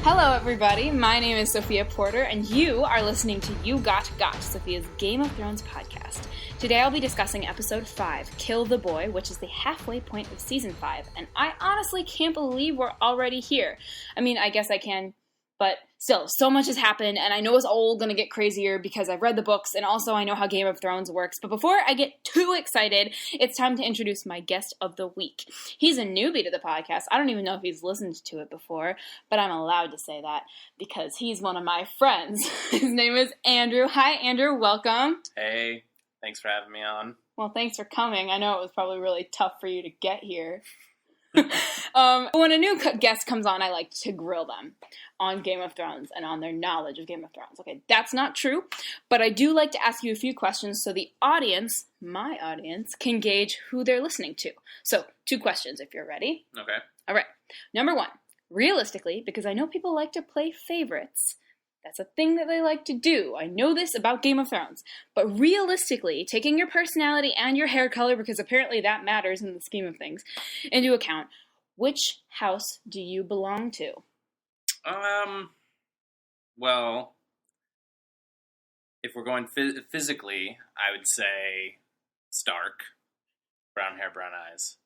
Hello, everybody. My name is Sophia Porter, and you are listening to You Got, Sophia's Game of Thrones podcast. Today I'll be discussing Episode 5, Kill the Boy, which is the halfway point of Season 5, and I honestly can't believe we're already here. I mean, I guess I can, but still, so much has happened, and I know it's all going to get crazier because I've read the books, and also I know how Game of Thrones works. But before I get too excited, it's time to introduce my guest of the week. He's a newbie to the podcast. I don't even know if he's listened to it before, but I'm allowed to say that because he's one of my friends. His name is Andrew. Hi, Andrew. Welcome. Hey, thanks for having me on. Well, thanks for coming. I know it was probably really tough for you to get here. When a new guest comes on, I like to grill them on Game of Thrones and on their knowledge of Game of Thrones. Okay, that's not true, but I do like to ask you a few questions so the audience, my audience, can gauge who they're listening to. So, 2 questions if you're ready. Okay. All right. Number 1, realistically, because I know people like to play favorites, that's a thing that they like to do. I know this about Game of Thrones. But realistically, taking your personality and your hair color, because apparently that matters in the scheme of things, into account, which house do you belong to? Well, if we're going physically, I would say Stark. Brown hair, brown eyes.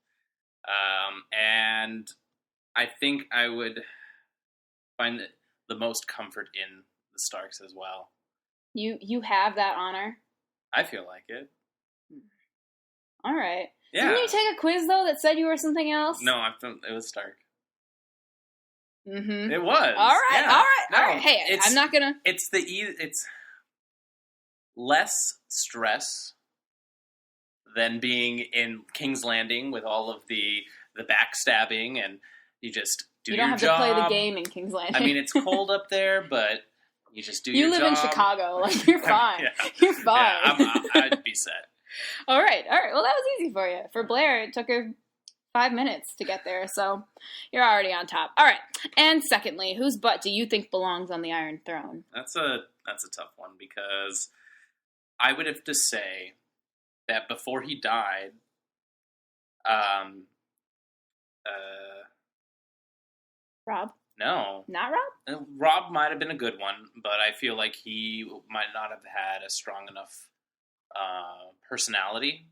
And I think I would find the most comfort in the Starks as well. You have that honor? I feel like it. All right. Yeah. Didn't you take a quiz, though, that said you were something else? No, it was Stark. Mm-hmm. It was. All right, yeah. all right, No, all right. Hey, I'm not gonna... It's less stress than being in King's Landing with all of the backstabbing, and you just do your job. You don't have to play the game in King's Landing. I mean, it's cold up there, but you just do your job. You live in Chicago. Like, you're fine. Yeah. You're fine. Yeah, I'd be set. All right. Well, that was easy for you. For Blair, it took her 5 minutes to get there, so you're already on top. All right. And secondly, whose butt do you think belongs on the Iron Throne? That's a tough one, because I would have to say that before he died, Rob? No. Not Rob? Rob might have been a good one, but I feel like he might not have had a strong enough personality,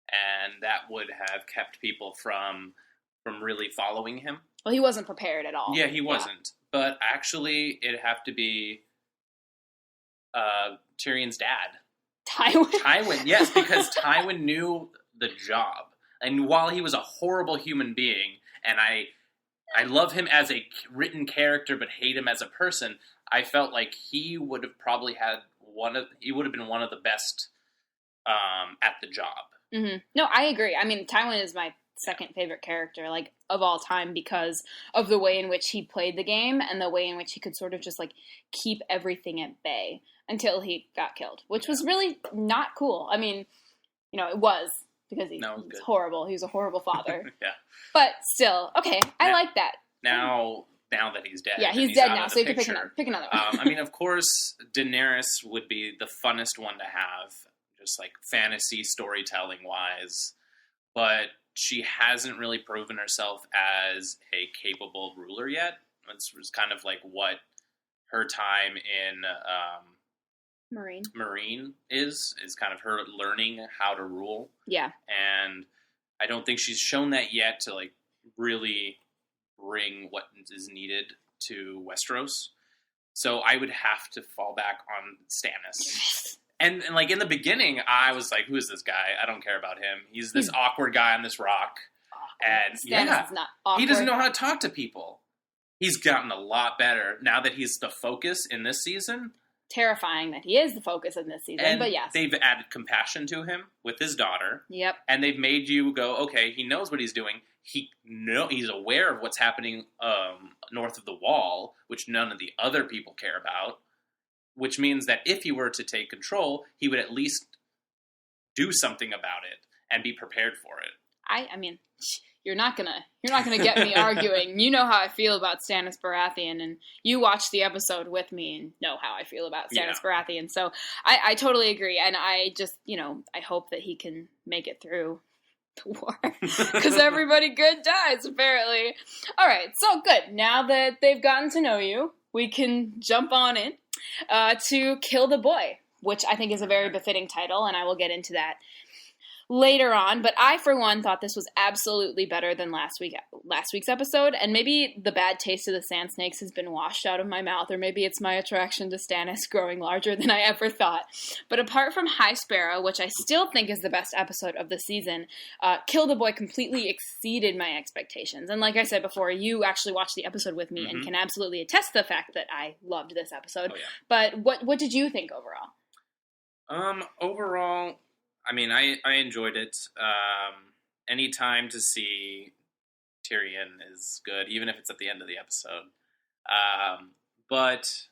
and that would have kept people from really following him. Well, he wasn't prepared at all. Yeah, he wasn't. But actually, it'd have to be Tyrion's dad. Tywin, yes, because Tywin knew the job. And while he was a horrible human being, and I love him as a written character but hate him as a person, I felt like he would have probably been one of the best at the job. Mm-hmm. No, I agree. I mean, Tywin is my second favorite character, like, of all time, because of the way in which he played the game and the way in which he could sort of just, like, keep everything at bay until he got killed, which was really not cool. I mean, it was, because he was horrible. He was a horrible father. Yeah. But still, okay, I like that. Now that he's dead. Yeah, he's dead now, so you can pick another one. I mean, of course, Daenerys would be the funnest one to have, just like fantasy storytelling-wise, but she hasn't really proven herself as a capable ruler yet. It's kind of like what her time in Marine is kind of her learning how to rule. Yeah. And I don't think she's shown that yet to, like, really bring what is needed to Westeros. So I would have to fall back on Stannis. And like, in the beginning, I was like, who is this guy? I don't care about him. He's this awkward guy on this rock. And Stannis is not awkward. He doesn't know how to talk to people. He's gotten a lot better now that he's the focus in this season. Terrifying that he is the focus in this season, but yes. They've added compassion to him with his daughter. Yep. And they've made you go, okay, he knows what he's doing. He's aware of what's happening north of the wall, which none of the other people care about, which means that if he were to take control, he would at least do something about it and be prepared for it. I mean, you're not gonna get me arguing. You know how I feel about Stannis Baratheon, and you watched the episode with me and know how I feel about Stannis Baratheon. So I totally agree, and I just, I hope that he can make it through The war. Because everybody good dies, apparently. All right, so good. Now that they've gotten to know you, we can jump on in to Kill the Boy, which I think is a very befitting title, and I will get into that later on. But I, for one, thought this was absolutely better than last week's episode, and maybe the bad taste of the sand snakes has been washed out of my mouth, or maybe it's my attraction to Stannis growing larger than I ever thought. But apart from High Sparrow, which I still think is the best episode of the season, Kill the Boy completely exceeded my expectations. And like I said before, you actually watched the episode with me and can absolutely attest to the fact that I loved this episode. Oh, yeah. But what did you think overall? Overall, I mean, I enjoyed it. Any time to see Tyrion is good, even if it's at the end of the episode. But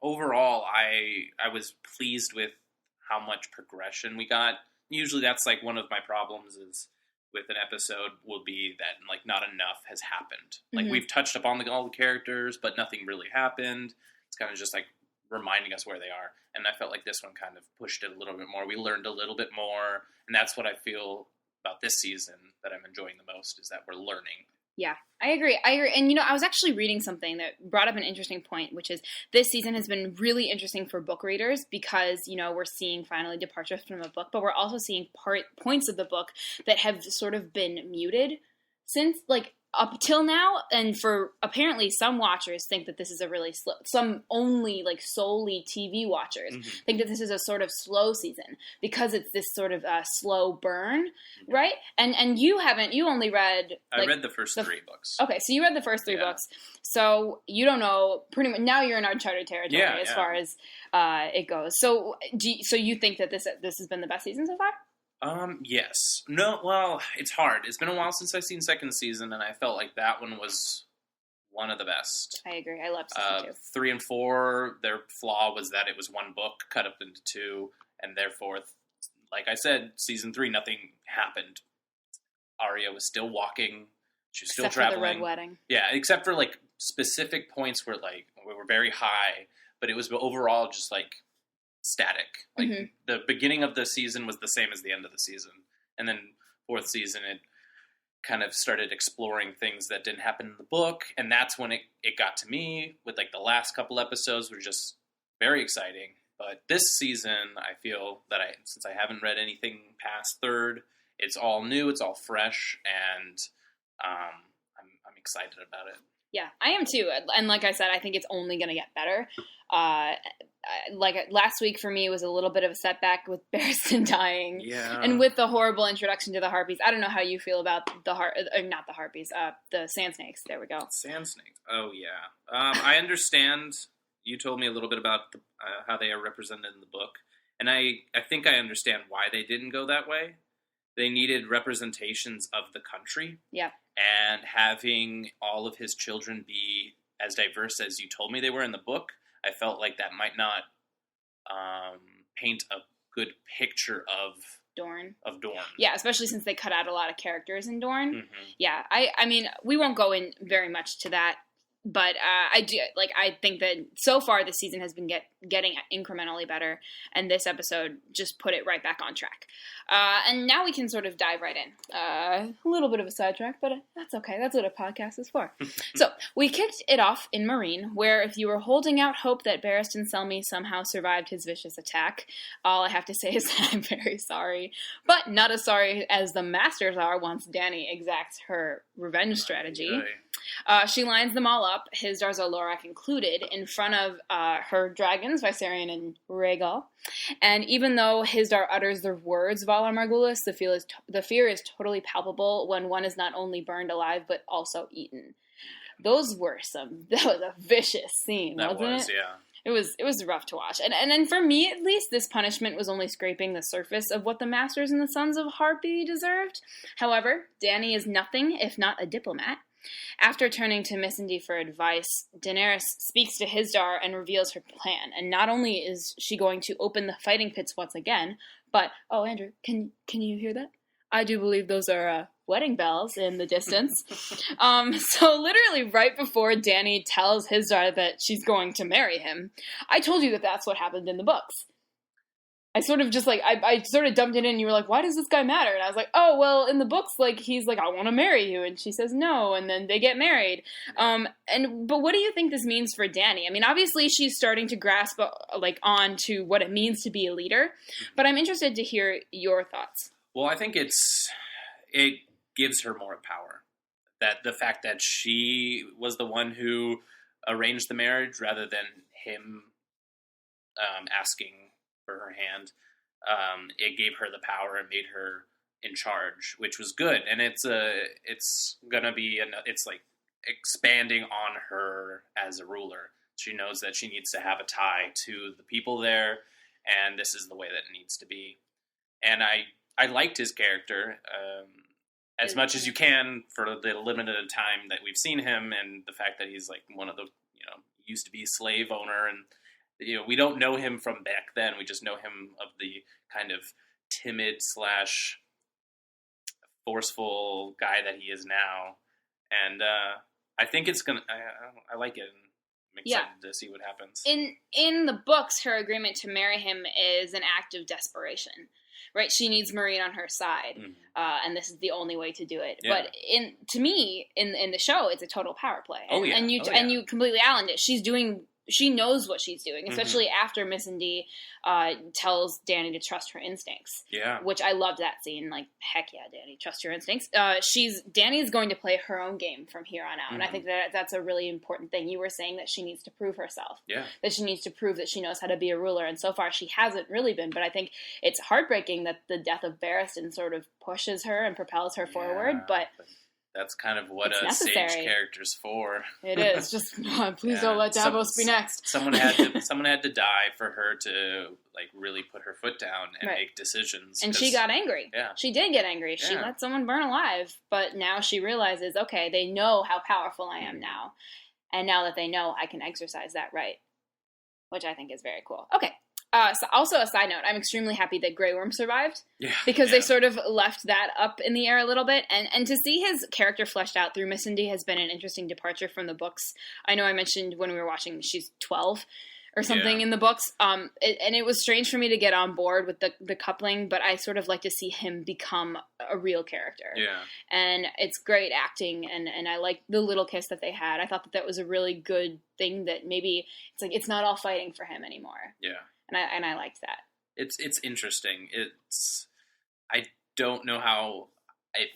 overall, I was pleased with how much progression we got. Usually that's like one of my problems is with an episode will be that like not enough has happened. Like we've touched upon all the characters, but nothing really happened. It's kind of just like reminding us where they are. And I felt like this one kind of pushed it a little bit more. We learned a little bit more. And that's what I feel about this season that I'm enjoying the most is that we're learning. Yeah, I agree. And, I was actually reading something that brought up an interesting point, which is this season has been really interesting for book readers because, we're seeing finally departures from the book, but we're also seeing points of the book that have sort of been muted since, like, up till now, and for apparently some watchers think that this is a really slow, some only like solely TV watchers think that this is a sort of slow season because it's this sort of slow burn, right? And you only read. I read the first 3 books. Okay, so you read the first 3 books, so you don't know pretty much. Now you're in uncharted territory as far as it goes. So you think that this has been the best season so far? Yes. No, well, it's hard. It's been a while since I've seen second season, and I felt like that one was one of the best. I agree. I love season 2. 3 and 4, their flaw was that it was one book cut up into 2, and therefore, like I said, season 3, nothing happened. Arya was still walking. She was still traveling. For the Red Wedding. Yeah, except for, like, specific points where, like, we were very high, but it was overall just, like, static. Like the beginning of the season was the same as the end of the season, and then 4th season it kind of started exploring things that didn't happen in the book, and that's when it got to me with like the last couple episodes were just very exciting. But this season I feel that since I haven't read anything past 3rd, it's all new, it's all fresh, and I'm excited about it. Yeah, I am too. And like I said, I think it's only going to get better. Like last week for me was a little bit of a setback with Barristan dying. Yeah. And with the horrible introduction to the Harpies. I don't know how you feel about not the Harpies, the Sand Snakes. There we go. Sand Snakes. Oh, yeah. I understand. You told me a little bit about how they are represented in the book. And I think I understand why they didn't go that way. They needed representations of the country. Yeah. And having all of his children be as diverse as you told me they were in the book, I felt like that might not paint a good picture of Dorne. Yeah, especially since they cut out a lot of characters in Dorne. Yeah, I mean, we won't go in very much to that. But I think that so far this season has been getting incrementally better, and this episode just put it right back on track. And now we can sort of dive right in. A little bit of a sidetrack, but that's okay. That's what a podcast is for. So we kicked it off in Meereen, where if you were holding out hope that Barristan Selmy somehow survived his vicious attack, all I have to say is that I'm very sorry, but not as sorry as the Masters are once Dany exacts her revenge strategy. She lines them all up, Hizdahr Lorak included, in front of her dragons, Viserion and Rhaegal. And even though Hizdahr utters the words Valar Morghulis, the fear is totally palpable when one is not only burned alive, but also eaten. That was a vicious scene, wasn't it? Yeah. It was rough to watch. And then for me, at least, this punishment was only scraping the surface of what the Masters and the Sons of Harpy deserved. However, Dany is nothing if not a diplomat. After turning to Missandei for advice, Daenerys speaks to Hizdahr and reveals her plan. And not only is she going to open the fighting pits once again, but, oh, Andrew, can you hear that? I do believe those are wedding bells in the distance. So literally right before Dany tells Hizdahr that she's going to marry him, I told you that that's what happened in the books. I sort of just, like, I sort of dumped it in, and you were like, why does this guy matter? And I was like, oh, well, in the books, like, he's like, I want to marry you, and she says no, and then they get married. But what do you think this means for Dany? I mean, obviously, she's starting to grasp, like, on to what it means to be a leader, but I'm interested to hear your thoughts. Well, I think it gives her more power. That the fact that she was the one who arranged the marriage rather than him asking for her hand, it gave her the power and made her in charge, which was good. And it's gonna be it's like expanding on her as a ruler. She knows that she needs to have a tie to the people there, and this is the way that it needs to be. And I liked his character as much as you can for the limited time that we've seen him, and the fact that he's like one of the, used to be a slave owner, and we don't know him from back then. We just know him of the kind of timid / forceful guy that he is now. And I think it's gonna. I like it. And I'm excited to see what happens. In the books, her agreement to marry him is an act of desperation. Right, she needs Marine on her side, and this is the only way to do it. Yeah. But to me, in the show, it's a total power play. And you completely Allened it. She knows what she's doing, especially after Missandei tells Dany to trust her instincts. Yeah, which I loved that scene. Like, heck yeah, Dany, trust your instincts. Dany's going to play her own game from here on out, and I think that's a really important thing. You were saying that she needs to prove herself. Yeah, that she needs to prove that she knows how to be a ruler, and so far she hasn't really been. But I think it's heartbreaking that the death of Barristan sort of pushes her and propels her forward. But that's kind of what a sage character's for. It is. Just please don't let Davos be next. Someone had to die for her to like really put her foot down and make decisions. And she got angry. Yeah, she did get angry. Yeah. She let someone burn alive, but now she realizes, okay, they know how powerful I am now, and now that they know, I can exercise that right, which I think is very cool. Okay. So also a side note, I'm extremely happy that Grey Worm survived because they sort of left that up in the air a little bit, and to see his character fleshed out through Missandei has been an interesting departure from the books. I know I mentioned when we were watching she's 12 or something in the books, and it was strange for me to get on board with the coupling, but I sort of like to see him become a real character. Yeah, and it's great acting, and I like the little kiss that they had. I thought that was a really good thing, that maybe it's like it's not all fighting for him anymore. Yeah. And I liked that. It's interesting. I don't know how I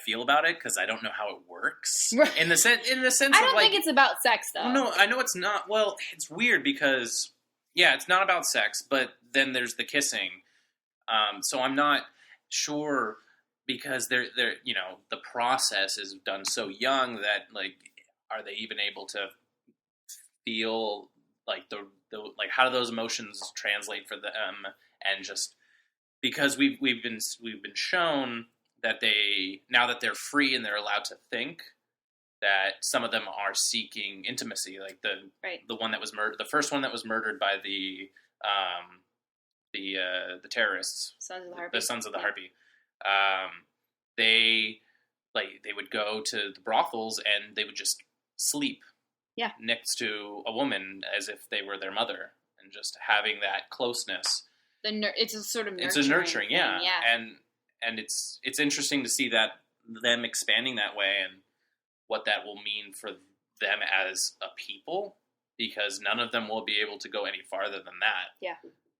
feel about it because I don't know how it works. In the sense, I don't think it's about sex though. No, I know it's not. Well, it's weird because it's not about sex, but then there's the kissing. So I'm not sure because they're the process is done so young that like, are they even able to feel like the like how do those emotions translate for them? And just because we've been shown that now that they're free and they're allowed to think, that some of them are seeking intimacy, like the one that was the first one that was murdered by the terrorists, the Sons of the Harpy. They would go to the brothels and they would just sleep next to a woman as if they were their mother, and just having that closeness. It's a sort of nurturing. It's a nurturing, yeah. And it's interesting to see that them expanding that way and what that will mean for them as a people, because none of them will be able to go any farther than that. Yeah.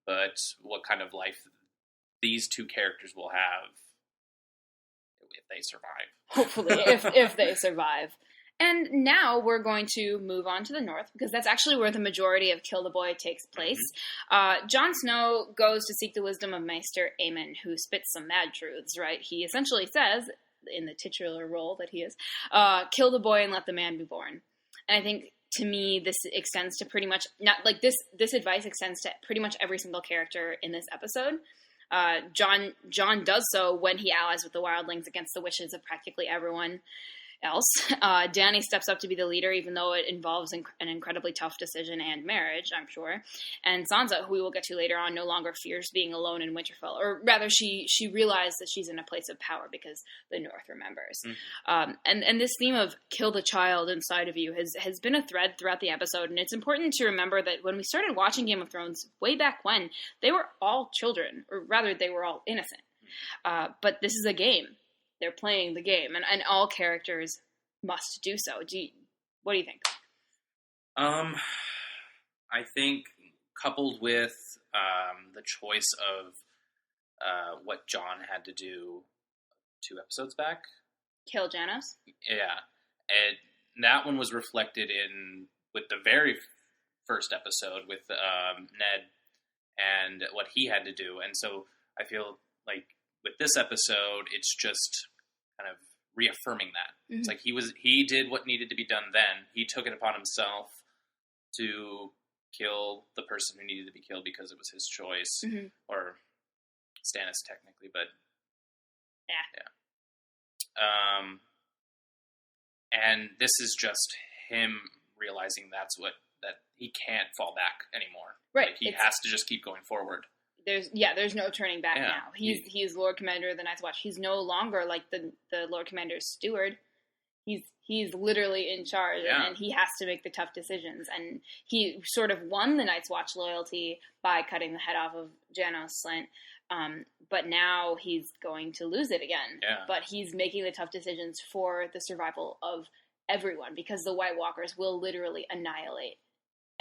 But what kind of life these two characters will have if they survive. Hopefully, if they survive. And now we're going to move on to the north, because that's actually where the majority of Kill the Boy takes place. Jon Snow goes to seek the wisdom of Maester Aemon, who spits some mad truths, right? He essentially says, in the titular role that he is, kill the boy and let the man be born. And I think, to me, this extends to pretty much, not like this advice extends to pretty much every single character in this episode. Jon does so when he allies with the wildlings against the wishes of practically everyone. else. Danny steps up to be the leader, even though it involves an incredibly tough decision and marriage, I'm sure. And Sansa, who we will get to later on, no longer fears being alone in Winterfell. Or rather, she realized that she's in a place of power because the North remembers. Mm-hmm. And this theme of kill the child inside of you has been a thread throughout the episode. And it's important to remember that when we started watching Game of Thrones way back when, they were all children, or rather, they were all innocent. But this is a game. They're playing the game, and all characters must do so. What do you think? I think coupled with the choice of what Jon had to do 2 episodes back. Kill Janos? Yeah. And that one was reflected with the very first episode with Ned and what he had to do. And so I feel like with this episode, it's just kind of reaffirming that. Mm-hmm. It's like he did what needed to be done then. He took it upon himself to kill the person who needed to be killed because it was his choice. Mm-hmm. Or Stannis, technically, but... Yeah. And this is just him realizing that he can't fall back anymore. Right. Like he has to just keep going forward. There's no turning back now. He's Lord Commander of the Night's Watch. He's no longer like the Lord Commander's steward. He's literally in charge, and he has to make the tough decisions. And he sort of won the Night's Watch loyalty by cutting the head off of Janos Slynt. But now he's going to lose it again. Yeah. But he's making the tough decisions for the survival of everyone, because the White Walkers will literally annihilate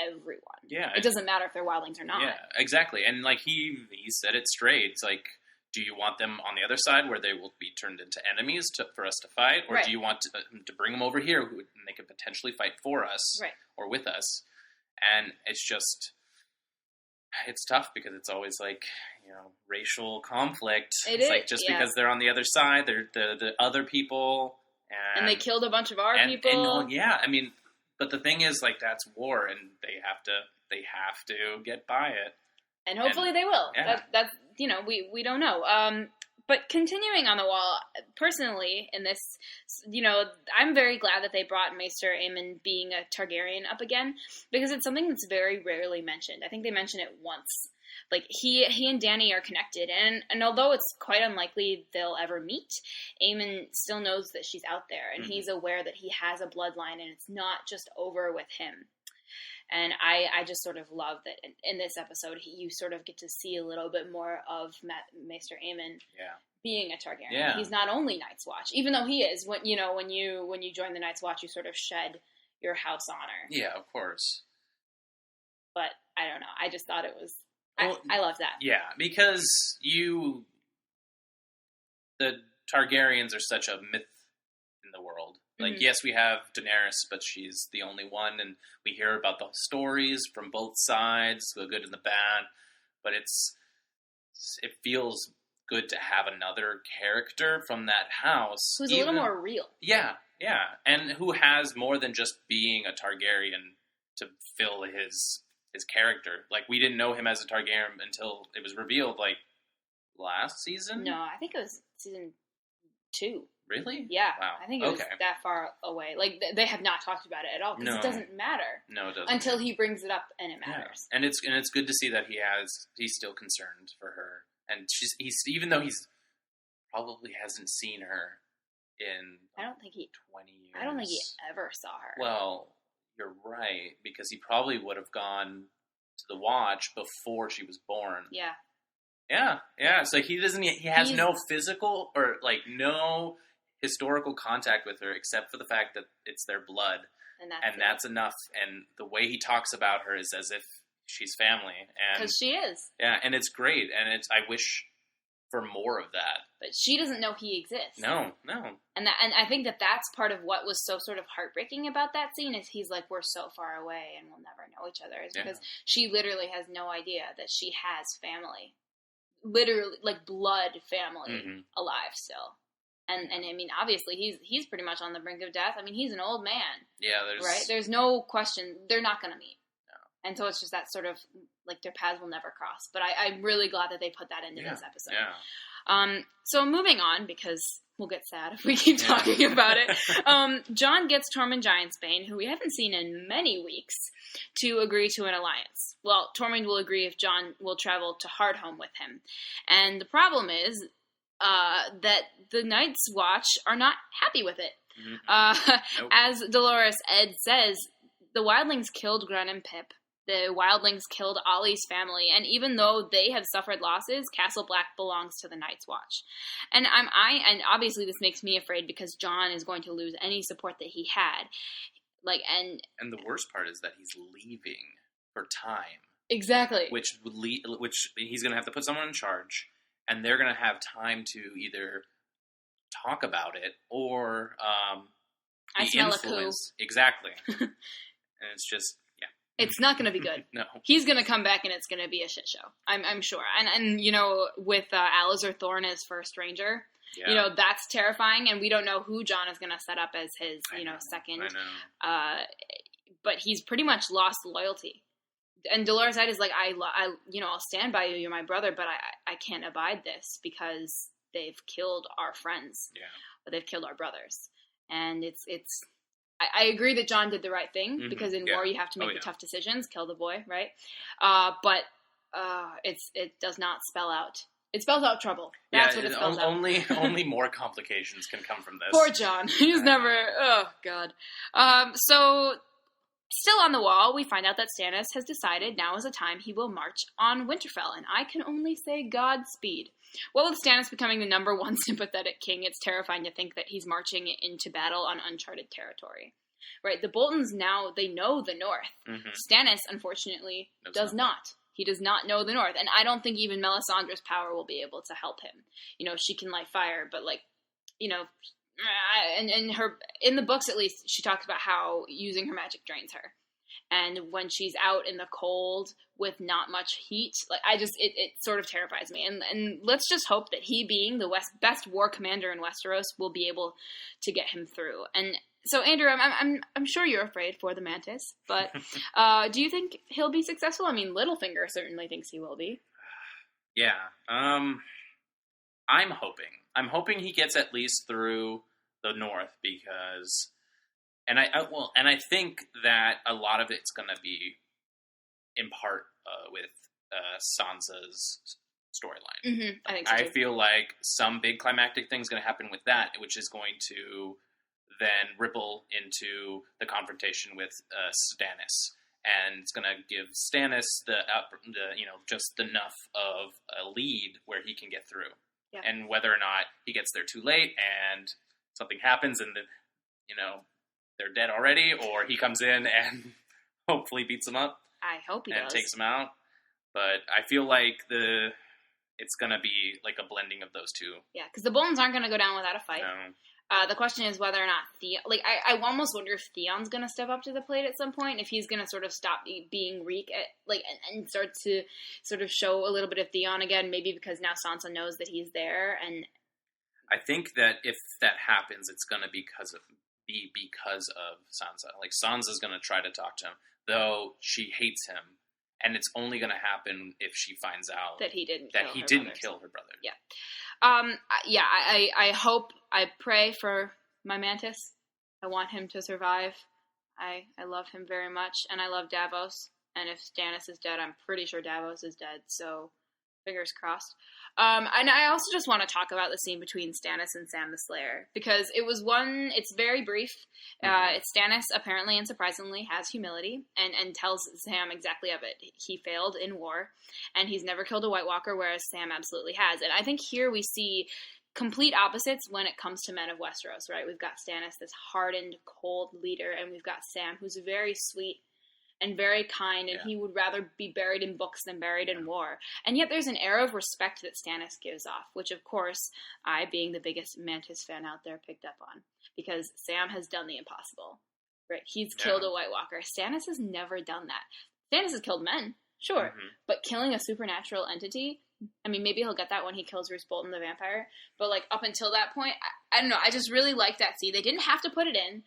everyone. Yeah. It doesn't matter if they're wildlings or not. Yeah, exactly. And like he said it straight. It's like, do you want them on the other side where they will be turned into enemies for us to fight? Or do you want to bring them over here and they can potentially fight for us or with us? And it's tough because it's always like, racial conflict. It's like just because they're on the other side, they're the other people. And they killed a bunch of our people. I mean, but the thing is, like, that's war, and they have to get by it. And hopefully they will. Yeah. That's we don't know. But continuing on the wall, personally, in this, I'm very glad that they brought Maester Aemon being a Targaryen up again, because it's something that's very rarely mentioned. I think they mention it once. Like, he and Dany are connected, and although it's quite unlikely they'll ever meet, Aemon still knows that she's out there, and he's aware that he has a bloodline, and it's not just over with him. And I just sort of love that in this episode, you sort of get to see a little bit more of Maester Aemon being a Targaryen. Yeah. He's not only Night's Watch, even though he is. When you join the Night's Watch, you sort of shed your house honor. Yeah, of course. But I don't know. I just thought it was... I love that. Yeah, because the Targaryens are such a myth in the world. Like, yes, we have Daenerys, but she's the only one, and we hear about the stories from both sides, the good and the bad, but it feels good to have another character from that house. Who's a little more real. Yeah, and who has more than just being a Targaryen to fill his character. Like, we didn't know him as a Targaryen until it was revealed, like, last season? No, I think it was season 2. Really? Yeah. Wow. I think it was that far away. Like, they have not talked about it at all, because it doesn't matter. No, it doesn't. Until he brings it up, and it matters. Yeah. And it's good to see that he's still concerned for her. And he's even though he's probably hasn't seen her in 20 years. I don't think he ever saw her. Well, you're right, because he probably would have gone to the Watch before she was born. Yeah. Yeah. So he has no physical or like no historical contact with her except for the fact that it's their blood. And that's enough. And the way he talks about her is as if she's family. Because she is. Yeah, and it's great. And I wish for more of that. But she doesn't know he exists. No. And I think that's part of what was so sort of heartbreaking about that scene is he's like, we're so far away and we'll never know each other. It's because she literally has no idea that she has family. Literally, like, blood family alive still. And I mean, obviously, he's pretty much on the brink of death. I mean, he's an old man. Yeah, there's no question. They're not going to meet. No. And so it's just that sort of, like, their paths will never cross. But I'm really glad that they put that into this episode. So moving on, because we'll get sad if we keep talking about it. Jon gets Tormund Giantsbane, who we haven't seen in many weeks, to agree to an alliance. Well, Tormund will agree if Jon will travel to Hardhome with him. And the problem is that the Night's Watch are not happy with it. Nope. As Dolores Ed says, the Wildlings killed Gren and Pip. The Wildlings killed Ollie's family, and even though they have suffered losses, Castle Black belongs to the Night's Watch. And and obviously this makes me afraid because Jon is going to lose any support that he had. And the worst part is that he's leaving for time. Exactly. Which he's going to have to put someone in charge, and they're going to have time to either talk about it or I smell a coup. Exactly. And it's just. It's not going to be good. No. He's going to come back and it's going to be a shit show. I'm sure. And you know, with Alistair Thorne as First Ranger, you know, that's terrifying. And we don't know who Jon is going to set up as his, second. I know. But he's pretty much lost loyalty. And Dolores Ed is like, I'll stand by you. You're my brother, but I can't abide this because they've killed our friends. Yeah. But they've killed our brothers. And it's. I agree that Jon did the right thing because in war you have to make the tough decisions, kill the boy, right? But it does not spell out. It spells out trouble. That's what it spells out. Only more complications can come from this. Poor Jon. He's never. Oh God. So. Still on the wall, we find out that Stannis has decided now is a time he will march on Winterfell, and I can only say Godspeed. Well, with Stannis becoming the number one sympathetic king, it's terrifying to think that he's marching into battle on uncharted territory. Right? The Boltons now, they know the North. Mm-hmm. Stannis, unfortunately, does not. He does not know the North, and I don't think even Melisandre's power will be able to help him. You know, she can light fire, but and her in the books at least she talks about how using her magic drains her, and when she's out in the cold with not much heat, it sort of terrifies me. And let's just hope that he, being the best war commander in Westeros, will be able to get him through. And so, Andrew, I'm sure you're afraid for the Mantis, but do you think he'll be successful? I mean, Littlefinger certainly thinks he will be. Yeah, I'm hoping he gets at least through the North because, and I think that a lot of it's going to be in part with Sansa's storyline. Mm-hmm, I think so too. I feel like some big climactic thing's going to happen with that, which is going to then ripple into the confrontation with Stannis, and it's going to give Stannis just enough of a lead where he can get through. Yeah. And whether or not he gets there too late and something happens and they're dead already, or he comes in and hopefully beats them up. I hope he does. And takes them out. But I feel like it's going to be like a blending of those two. Yeah, because the Boltons aren't going to go down without a fight. No. The question is whether or not Theon... I almost wonder if Theon's going to step up to the plate at some point, if he's going to sort of stop being Reek and start to sort of show a little bit of Theon again, maybe because now Sansa knows that he's there. And I think that if that happens, it's going to be because of Sansa. Like, Sansa's going to try to talk to him, though she hates him. And it's only going to happen if she finds out that he didn't kill her brother. Yeah. I hope, I pray for my Mantis. I want him to survive. I love him very much, and I love Davos. And if Stannis is dead, I'm pretty sure Davos is dead, so fingers crossed. And I also just want to talk about the scene between Stannis and Sam the Slayer, because it's very brief. Stannis apparently and surprisingly has humility and tells Sam exactly of it. He failed in war, and he's never killed a White Walker, whereas Sam absolutely has. And I think here we see complete opposites when it comes to men of Westeros, right? We've got Stannis, this hardened, cold leader, and we've got Sam, who's very sweet and very kind, and he would rather be buried in books than buried in war. And yet there's an air of respect that Stannis gives off, which, of course, I, being the biggest Mantis fan out there, picked up on. Because Sam has done the impossible. Right? He's killed a White Walker. Stannis has never done that. Stannis has killed men, sure. Mm-hmm. But killing a supernatural entity... I mean, maybe he'll get that when he kills Roose Bolton the vampire. But, up until that point, I don't know. I just really like that scene. They didn't have to put it in.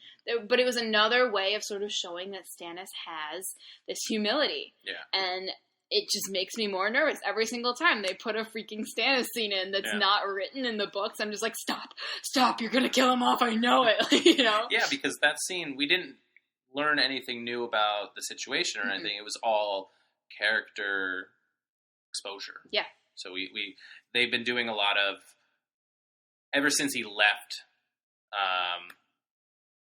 But it was another way of sort of showing that Stannis has this humility. Yeah. And it just makes me more nervous every single time they put a freaking Stannis scene in that's not written in the books. I'm just like, stop, you're gonna kill him off, I know it, you know? Yeah, because that scene, we didn't learn anything new about the situation or anything. It was all character exposure. Yeah. So they've been doing a lot of, ever since he left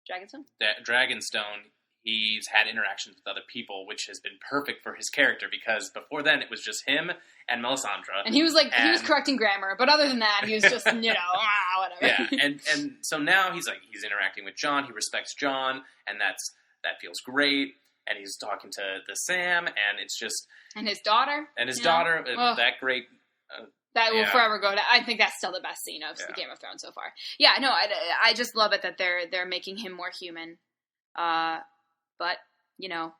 Dragonstone, he's had interactions with other people, which has been perfect for his character, because before then it was just him and Melisandre. And he was like, he was correcting grammar, but other than that, he was just, you know, whatever. Yeah, and so now he's interacting with Jon, he respects Jon, and that feels great, and he's talking to the Sam, and it's just... And his daughter. That great... that will forever go to... I think that's still the best scene of the Game of Thrones so far. Yeah, no, I just love it that they're making him more human. But, you know,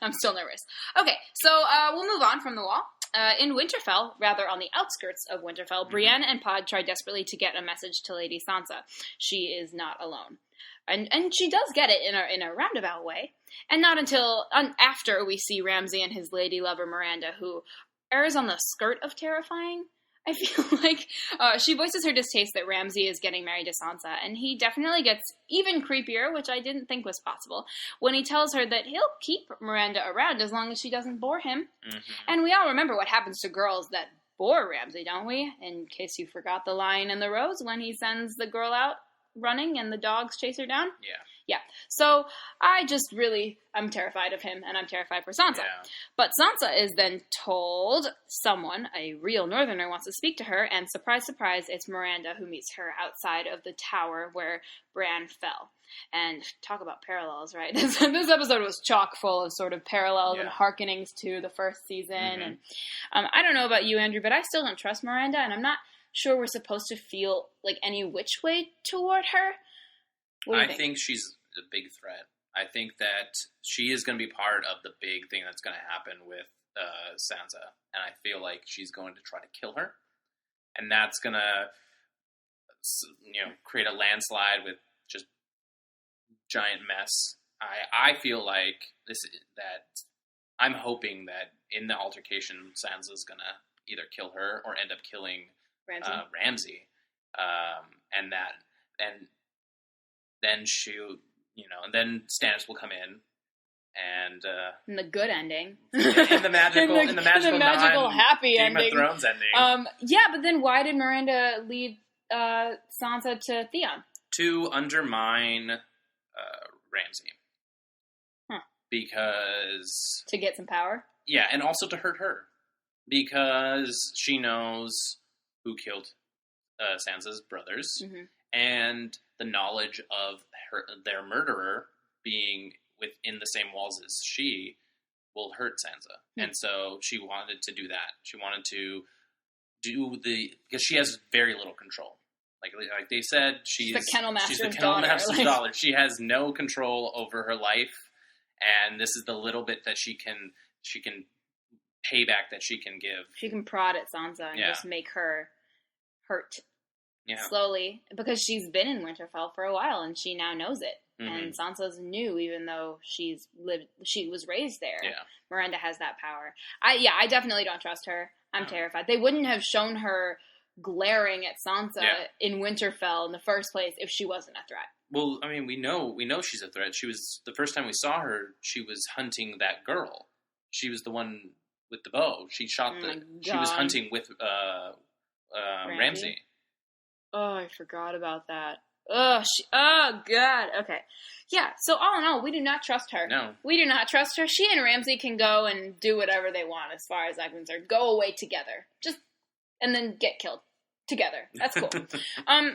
I'm still nervous. Okay, so we'll move on from the wall. In Winterfell, rather on the outskirts of Winterfell, Brienne and Pod try desperately to get a message to Lady Sansa. She is not alone. And she does get it in a roundabout way. And not until after we see Ramsay and his lady lover Miranda, who errs on the skirt of terrifying. I feel like she voices her distaste that Ramsay is getting married to Sansa, and he definitely gets even creepier, which I didn't think was possible, when he tells her that he'll keep Miranda around as long as she doesn't bore him. And we all remember what happens to girls that bore Ramsay, don't we? In case you forgot the Lion and the Rose, when he sends the girl out running and the dogs chase her down. Yeah. So I'm terrified of him, and I'm terrified for Sansa. Yeah. But Sansa is then told someone, a real northerner, wants to speak to her, and surprise, surprise, it's Miranda who meets her outside of the tower where Bran fell. And talk about parallels, right? This episode was chock full of sort of parallels and hearkenings to the first season. And I don't know about you, Andrew, but I still don't trust Miranda, and I'm not sure we're supposed to feel like any which way toward her. I think she's a big threat. I think that she is going to be part of the big thing that's going to happen with Sansa, and I feel like she's going to try to kill her, and that's going to, create a landslide with just giant mess. I feel like I'm hoping that in the altercation, Sansa's going to either kill her or end up killing Ramsay, and then and then Stannis will come in, and the good ending, in the magical happy Game ending, Game of Thrones ending. But then why did Miranda lead Sansa to Theon? To undermine Ramsay, because to get some power. Yeah, and also to hurt her, because she knows who killed Sansa's brothers, and the knowledge of their murderer being within the same walls as she will hurt Sansa. And so she wanted to do that. She wanted to because she has very little control. Like they said, she's the Kennel Master's daughter. She has no control over her life, and this is the little bit that she can payback that she can give. She can prod at Sansa and just make her hurt. Yeah. Slowly, because she's been in Winterfell for a while and she now knows it. And Sansa's new, even though she was raised there. Yeah. Miranda has that power. I definitely don't trust her. I'm terrified. They wouldn't have shown her glaring at Sansa in Winterfell in the first place if she wasn't a threat. Well, I mean, we know she's a threat. She was, the first time we saw her, she was hunting that girl. She was the one with the bow. She shot she was hunting with Ramsay. Oh, I forgot about that. Oh, God. Okay. Yeah, so all in all, we do not trust her. No. We do not trust her. She and Ramsay can go and do whatever they want as far as I'm concerned. Go away together. And then get killed together. That's cool.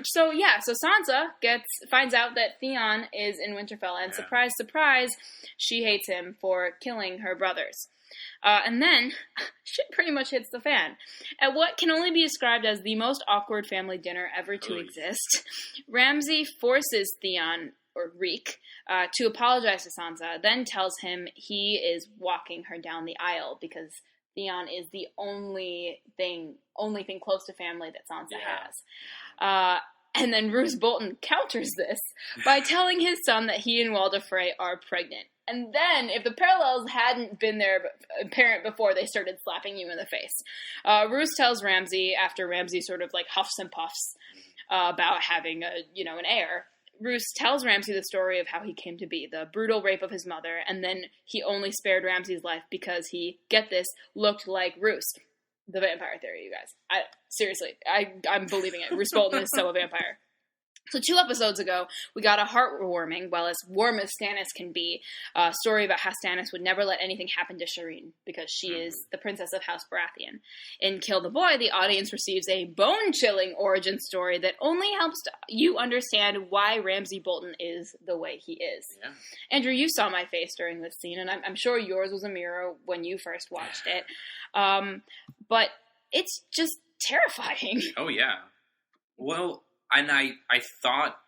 So Sansa finds out that Theon is in Winterfell, and surprise, surprise, she hates him for killing her brothers. And then, shit pretty much hits the fan. At what can only be described as the most awkward family dinner ever to exist, Ramsay forces Theon, or Reek, to apologize to Sansa, then tells him he is walking her down the aisle because Theon is the only thing close to family that Sansa has. And then Roose Bolton counters this by telling his son that he and Walder Frey are pregnant. And then, if the parallels hadn't been there apparent before, they started slapping you in the face. Roose tells Ramsay, after Ramsay sort of like huffs and puffs about having an heir, Roose tells Ramsay the story of how he came to be, the brutal rape of his mother, and then he only spared Ramsay's life because he, get this, looked like Roose. The vampire theory, you guys. Seriously, I'm believing it. Roose Bolton is so a vampire. So 2 episodes ago, we got a heartwarming, well, as warm as Stannis can be, story about how Stannis would never let anything happen to Shireen because she is the princess of House Baratheon. In Kill the Boy, the audience receives a bone-chilling origin story that only helps you understand why Ramsay Bolton is the way he is. Yeah. Andrew, you saw my face during this scene, and I'm sure yours was a mirror when you first watched it. But it's just terrifying. Oh, yeah. Well... And I thought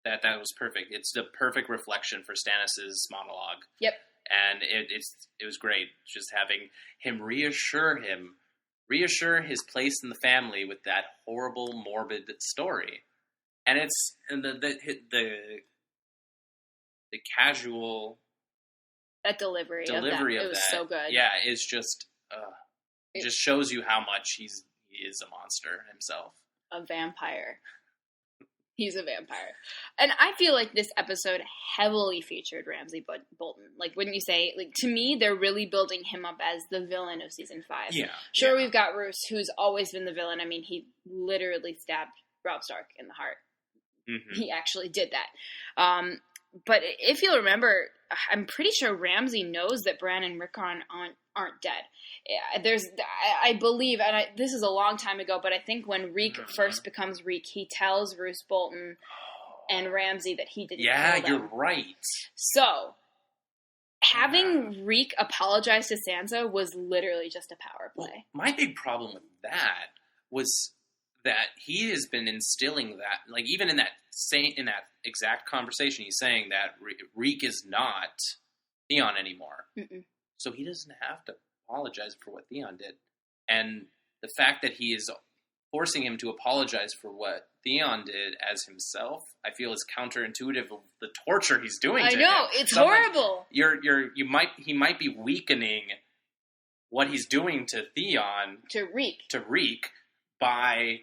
that was perfect. It's the perfect reflection for Stannis' monologue. Yep. And it was great just having him reassure his place in the family with that horrible, morbid story. And it's the casual that delivery of that. It was so good. Yeah, it's just it just shows you how much he is a monster himself. A vampire. He's a vampire. And I feel like this episode heavily featured Ramsay Bolton. Like, wouldn't you say? Like, to me, they're really building him up as the villain of season 5. Yeah. Sure, we've got Roose, who's always been the villain. I mean, he literally stabbed Robb Stark in the heart. Mm-hmm. He actually did that. But if you'll remember, I'm pretty sure Ramsay knows that Bran and Rickon aren't dead. I believe, and this is a long time ago, but I think when Reek first becomes Reek, he tells Roose Bolton and Ramsay that he didn't kill them. Yeah, you're right. So, having Reek apologize to Sansa was literally just a power play. Well, my big problem with that was that he has been instilling that, like, even in that exact conversation, he's saying that Reek is not Theon anymore. Mm-mm. So he doesn't have to apologize for what Theon did. And the fact that he is forcing him to apologize for what Theon did as himself, I feel is counterintuitive of the torture he's doing to him. I know, it's horrible. Like, he might be weakening what he's doing to Theon. To Reek by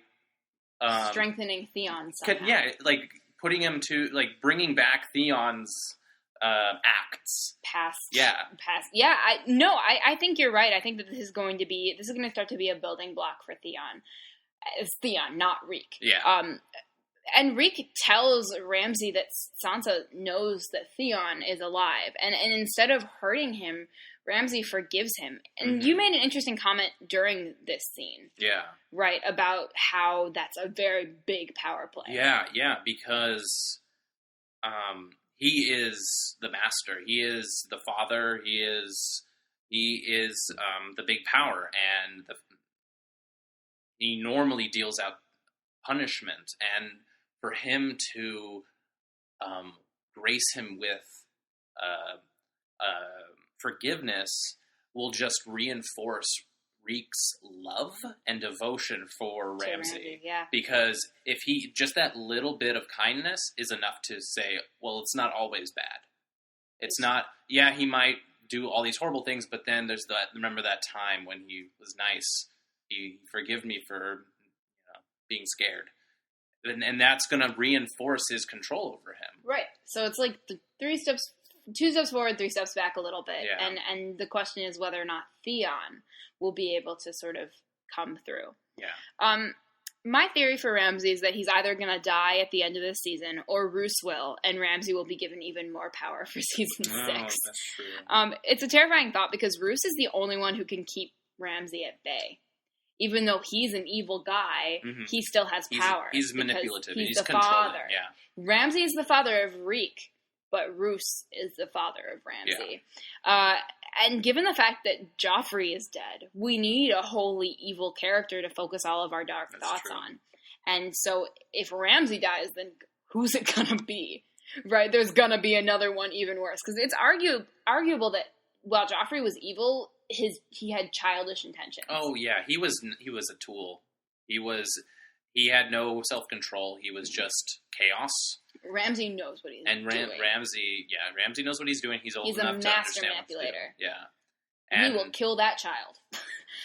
strengthening Theon somehow. Yeah, like putting him to, like, bringing back Theon's acts. Past. Yeah. I think you're right. I think that this is going to start to be a building block for Theon. It's Theon, not Reek. Yeah. And Reek tells Ramsay that Sansa knows that Theon is alive. And instead of hurting him, Ramsay forgives him. And you made an interesting comment during this scene. Yeah. Right, about how that's a very big power play. Yeah, because he is the master. He is the father. He is the big power, and he normally deals out punishment. And for him to grace him with forgiveness will just reinforce Reek's love and devotion for Ramsay. Yeah. Because if he, just that little bit of kindness is enough to say, well, it's not always bad. It's not, yeah, he might do all these horrible things, but then there's remember that time when he was nice. He forgave me for being scared. And that's going to reinforce his control over him. Right. So it's like the 2 steps forward, 3 steps back a little bit. Yeah. And the question is whether or not Theon will be able to sort of come through. Yeah. My theory for Ramsay is that he's either going to die at the end of this season, or Roose will, and Ramsay will be given even more power for season 6. That's true. It's a terrifying thought because Roose is the only one who can keep Ramsay at bay. Even though he's an evil guy, he still has power. He's manipulative. He's the controlling. Father. Yeah. Ramsay is the father of Reek, but Roose is the father of Ramsay. Yeah. And given the fact that Joffrey is dead, we need a wholly evil character to focus all of our dark thoughts on. And so if Ramsay dies, then who's it going to be? Right? There's going to be another one even worse. Because it's arguable that while Joffrey was evil, he had childish intentions. Oh, yeah. He was a tool. He he had no self-control. He was just chaos. Ramsay knows what he's doing. And Ramsay knows what he's doing. He's old enough to understand. He's a master manipulator. Yeah. And he will kill that child.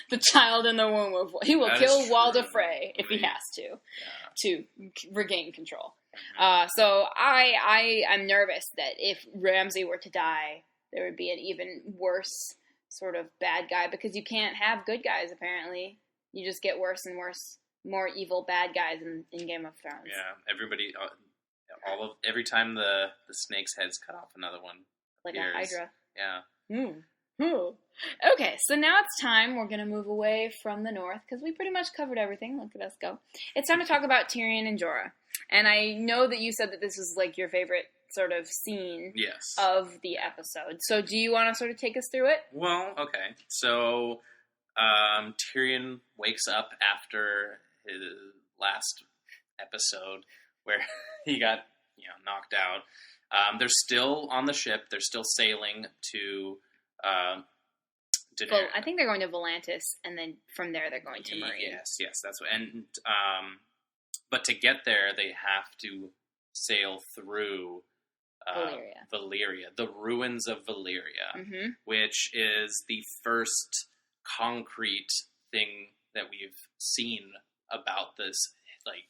The child in the womb of... He will kill Walder Frey if he has to regain control. Mm-hmm. So I am nervous that if Ramsay were to die, there would be an even worse sort of bad guy, because you can't have good guys, apparently. You just get worse and worse, more evil bad guys in Game of Thrones. Yeah, everybody... every time the snake's head's cut off, another one like appears. A Hydra. Yeah. Okay, so now it's time. We're going to move away from the north, because we pretty much covered everything. Look at us go. It's time to talk about Tyrion and Jorah. And I know that you said that this was like your favorite sort of scene of the episode. So do you want to sort of take us through it? Well, okay. So Tyrion wakes up after his last episode where he got knocked out. They're still on the ship. They're still sailing to Daenerys. Well, I think they're going to Volantis, and then from there they're going to Marine. Yes, that's what. And but to get there, they have to sail through Valyria, the ruins of Valyria, which is the first concrete thing that we've seen about this like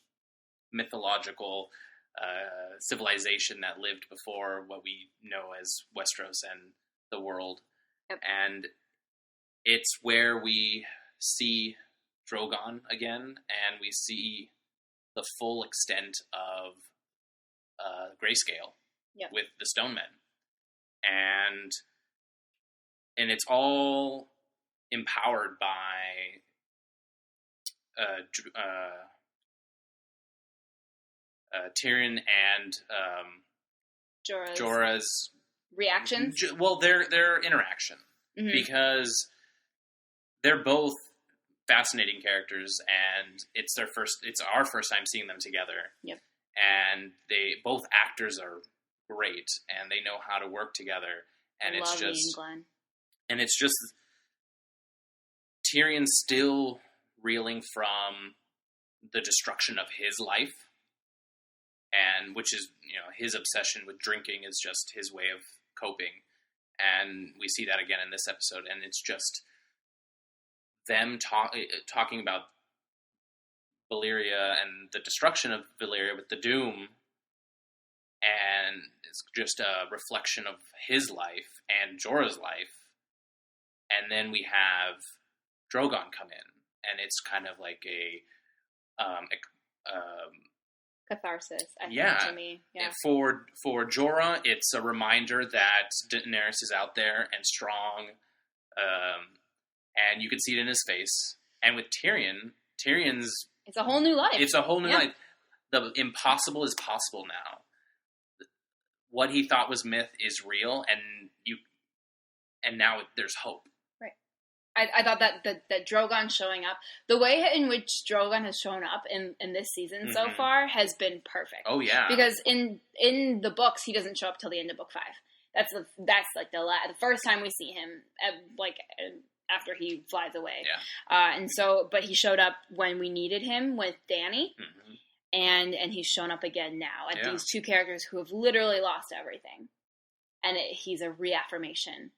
mythological civilization that lived before what we know as Westeros and the world. Yep. And it's where we see Drogon again, and we see the full extent of grayscale with the Stone Men. And it's all empowered by Tyrion and Jorah's reactions. Their interaction, because they're both fascinating characters, and it's our first time seeing them together. Yep. And both actors are great, and they know how to work together. And it's just Tyrion still reeling from the destruction of his life. And which is, his obsession with drinking is just his way of coping. And we see that again in this episode. And it's just them talking about Valyria and the destruction of Valyria with the Doom. And it's just a reflection of his life and Jorah's life. And then we have Drogon come in. And it's kind of like a catharsis, I think, to me. Yeah. For Jorah, it's a reminder that Daenerys is out there and strong, and you can see it in his face. And with Tyrion's... It's a whole new life. It's a whole new life. The impossible is possible now. What he thought was myth is real, and now there's hope. I thought that Drogon showing up, the way in which Drogon has shown up in this season so far has been perfect. Oh yeah, because in the books he doesn't show up till the end of book 5. That's like the first time we see him, after he flies away. Yeah. But he showed up when we needed him with Dany, and he's shown up again now. These two characters who have literally lost everything, and he's a reaffirmation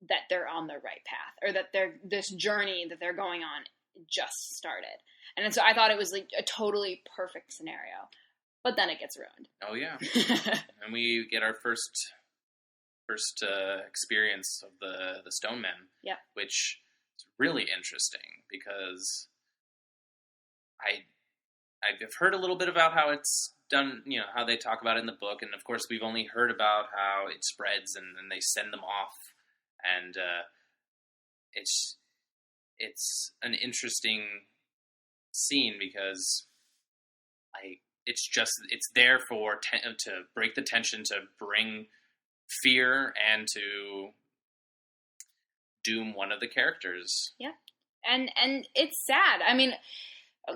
that they're on the right path, or that this journey that they're going on just started. And so I thought it was like a totally perfect scenario, but then it gets ruined. Oh yeah. And we get our first experience of the Stone Men. Yeah. Which is really interesting, because I've heard a little bit about how it's done, how they talk about it in the book. And of course we've only heard about how it spreads and they send them off. And it's an interesting scene, because it's there to break the tension, to bring fear, and to doom one of the characters. Yeah, and it's sad. I mean,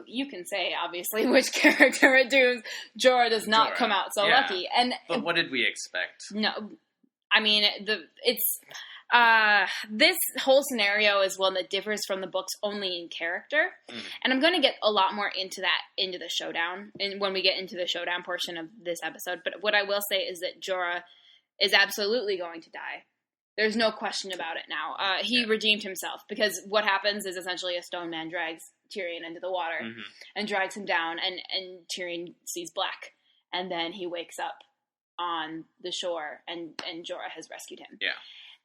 you can say obviously which character it dooms. Jorah does not come out so lucky. But what did we expect? No, I mean This whole scenario is one that differs from the books only in character. And I'm going to get a lot more into the showdown, and when we get into the showdown portion of this episode. But what I will say is that Jorah is absolutely going to die. There's no question about it now. He redeemed himself, because what happens is essentially a stone man drags Tyrion into the water and drags him down, and Tyrion sees black. And then he wakes up on the shore, and Jorah has rescued him. Yeah.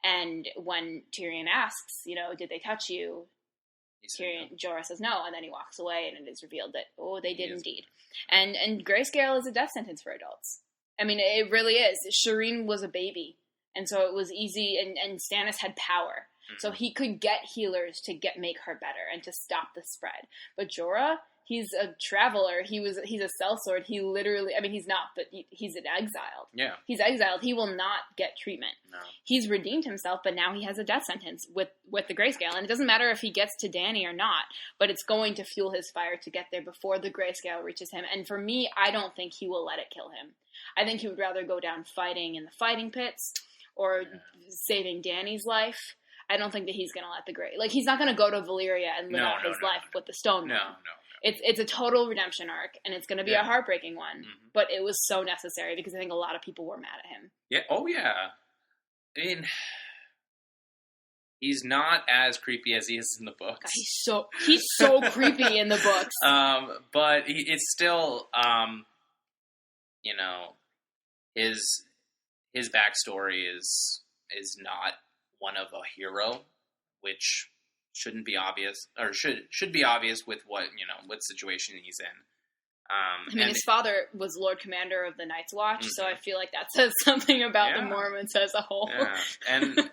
And when Tyrion asks, did they touch you? Jorah says no, and then he walks away, and it is revealed that, they did indeed. And grayscale is a death sentence for adults. I mean, it really is. Shireen was a baby, and so it was easy, and Stannis had power. So he could get healers to make her better and to stop the spread. But Jorah, he's a traveler. He's a sellsword. He literally, he's not, but he's an exiled. Yeah. He's exiled. He will not get treatment. No. He's redeemed himself, but now he has a death sentence with the grayscale. And it doesn't matter if he gets to Dany or not, but it's going to fuel his fire to get there before the grayscale reaches him. And for me, I don't think he will let it kill him. I think he would rather go down fighting in the fighting pits or saving Dany's life. I don't think that he's going to let he's not going to go to Valyria and live out his life with the stone. No. It's a total redemption arc, and it's going to be a heartbreaking one. But it was so necessary, because I think a lot of people were mad at him. Yeah. Oh, yeah. I mean, he's not as creepy as he is in the books. God, he's so creepy in the books. But it's still, his backstory is not one of a hero, which shouldn't be obvious, or should be obvious with what situation he's in. His father was Lord Commander of the Night's Watch, so I feel like that says something about the Mormons as a whole. Yeah. And